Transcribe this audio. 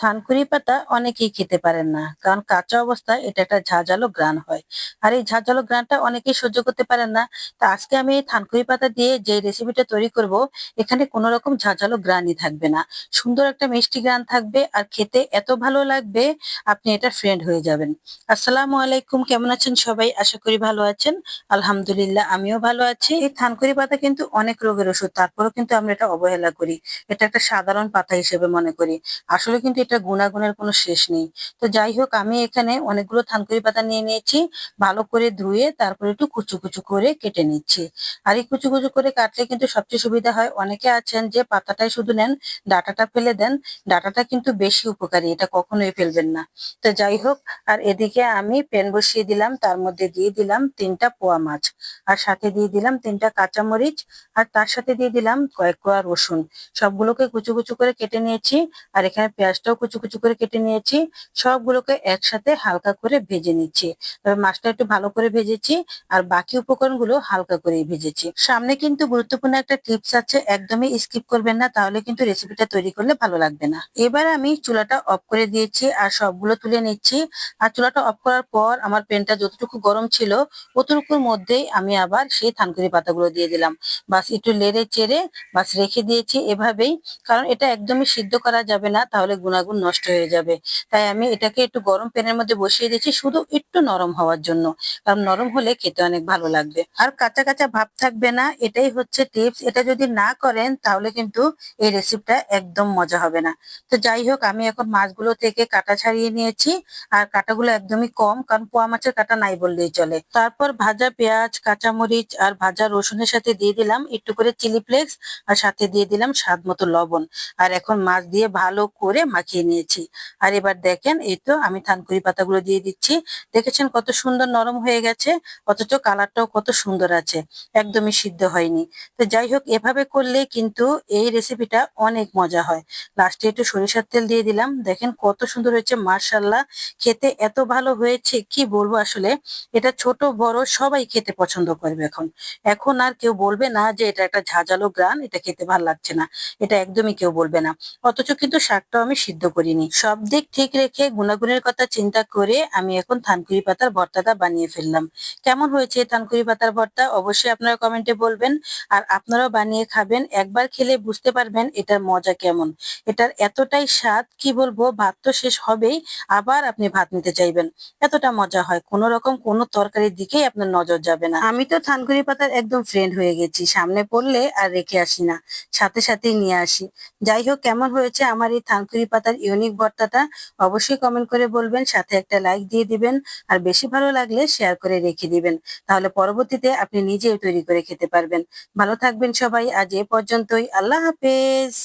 থানকুনি পাতা অনেকেই খেতে পারেন না, কারণ কাঁচা অবস্থায় এটা একটা ঝাঁঝালো ঘ্রাণ হয়। আর এই ঝাঁঝালো ঘ্রাণটা অনেকেই সহ্য করতে পারেন না। তা আজকে আমি এই থানকুনি পাতা দিয়ে যে রেসিপিটা তৈরি করব, এখানে কোনো রকম ঝাঁঝালো ঘ্রাণই থাকবে না। সুন্দর একটা মিষ্টি ঘ্রাণ থাকবে আর খেতে এত ভালো লাগবে, আপনি এটা ফ্রেন্ড হয়ে যাবেন। আসসালামু আলাইকুম, কেমন আছেন সবাই? আশা করি ভালো আছেন। আলহামদুলিল্লাহ, আমিও ভালো আছি। এই থানকুনি পাতা কিন্তু অনেক রোগের ওষুধ, তারপরেও কিন্তু আমরা এটা অবহেলা করি। এটা একটা সাধারণ পাতা হিসেবে মনে করি। আসলে কিন্তু এটা গুণাগুণের কোনো শেষ নেই। তো যাই হোক, আমি এখানে অনেকগুলো থানকুনি পাতা নিয়ে নিয়েছি। ভালো করে ধুয়ে তারপরে একটু কুচু কুচু করে কেটে নিচ্ছি। আর এই কুচু কুচু করে কাটলে কিন্তু সবচেয়ে সুবিধা হয়। অনেকে আছেন যে পাতাটাই শুধু নেন, ডাঁটাটা ফেলে দেন। ডাঁটাটা কিন্তু বেশি উপকারী, এটা কখনোই ফেলবেন না। তো যাই হোক, আর এদিকে আমি প্যান বসিয়ে দিলাম, তার মধ্যে দিয়ে দিলাম 3টা পোয়া মাছ, আর সাথে দিয়ে দিলাম 3টা কাঁচামরিচ, আর তার সাথে দিয়ে দিলাম কয়েক কোয়া রসুন। সবগুলোকে কুচু কুচু করে কেটে নিয়েছি। আর এখানে পেঁয়াজটাও কুচু কুচু করে কেটে নিয়েছি। সবগুলোকে একসাথে হালকা করে ভেজে নিচ্ছি। তবে মাছটা একটু ভালো করে ভেজেছি, আর বাকি উপকরণগুলো হালকা করেই ভেজেছি। সামনে কিন্তু গুরুত্বপূর্ণ একটা টিপস আছে, একদমই স্কিপ করবেন না, তাহলে কিন্তু রেসিপিটা তৈরি করলে ভালো লাগবে না। এবার আমি চুলাটা অফ করে দিয়েছি আর সবগুলো তুলে নিচ্ছি। আর চুলাটা অফ করার পর আমার প্যানটা যতটুকু গরম ছিল, অতটুকুর মধ্যেই আমি আবার সেই থানকুনি পাতাগুলো দিয়ে দিলাম। বাস একটু নেড়ে চেড়ে বাস রেখে দিয়েছি এভাবেই। কারণ এটা একদমই সিদ্ধ করা যাবে না, তাহলে গুণাগুণ নষ্ট হয়ে যাবে। তাই আমি এটাকে একটু গরম প্যানের মধ্যে বসিয়ে দিয়েছি, শুধু একটু নরম হওয়ার জন্য। কারণ নরম হলে খেতে অনেক ভালো লাগবে, আর কাঁচা কাঁচা ভাব থাকবে না। এটাই হচ্ছে টিপস। এটা যদি না করেন তাহলে কিন্তু এই রেসিপিটা একদম মজা হবে না। তো যাই হোক, আমি এখন মাছগুলো থেকে কাটা ছাড়িয়ে নিয়েছি। আর কাটাগুলো একদমই কম, কারণ পোয়া মাছের কাটা নাই বললেই চলে। তারপর ভাজা পেঁয়াজ, কাঁচামরিচ আর ভাজা রসুনের সাথে দিয়ে দিলাম একটু করে চিলি ফ্লেক্স, আর সাথে দিয়ে দিলাম স্বাদ মতো লবণ। আর এখন মাছ দিয়ে ভালো করে মাখিয়ে নিয়েছি। আর এবার দেখেন, এই তো আমি থানকুনি পাতাগুলো দিয়ে দিচ্ছি। দেখেছেন কত সুন্দর নরম হয়ে গেছে, অথচ কালারটাও কত সুন্দর আছে, একদমই সিদ্ধ হয়নি। তো যাই হোক, এভাবে করলে কিন্তু এই রেসিপিটা অনেক মজা হয়। লাস্টে একটু সরিষার তেল দিয়ে দিলাম, দেখেন কত সুন্দর হয়েছে, মাশাআল্লাহ। খেতে এত ভালো হয়েছে কি বলবো আসলে। এটা ছোট বড় সবাই খেতে পছন্দ করবে। এখন এখন আর কেউ বলবে না যে এটা একটা ঝাঁঝালো গ্রান, এটা খেতে ভালো লাগছে না। এটা একদমই কেউ বলবে না। অথচ কিন্তু শাকটাও আমি সিদ্ধ করিনি। সব দিক ঠিক রেখে গুণাগুণের কথা চিন্তা করে আমি এখন থানকুনি পাতার ভর্তাটা বানিয়ে ফেললাম। কেমন হয়েছে এই থানকুনি পাতার ভর্তা? অবশ্যই আপনারা কমেন্টে বলবেন। আর আপনারাও বানিয়ে খাবেন, একবার খেলে বুঝতে পারবেন এটার মজা কেমন। এটার এতটাই স্বাদ, কি বলবো, ভাত তো শেষ হবেই, আবার আপনি ভাত নিতে চাইবেন। এতটা মজা হয়, কোনো রকম কোনো তরকারির দিকেই আপনার নজর যাবে না। আমি তো থানকুনি পাতার একদম ফ্রেন্ড হয়ে গেছি, সামনে পড়লে আর রেখে আসি না, সাথে সাথেই নিয়ে আসি। যাই হোক, কেমন হয়েছে আমার এই থানকুনি পাতার ইউনিক ভর্তাটা? অবশ্যই কমেন্ট করে বলবেন, সাথে একটা লাইক দিয়ে দিবেন। আর বেশি ভালো লাগলে শেয়ার করে রেখে দিবেন, তাহলে পরবর্তীতে আপনি নিজেও তৈরি করে খেতে পারবেন। ভালো থাকবেন সবাই, আজ এ পর্যন্তই। আল্লাহ হাফেজ।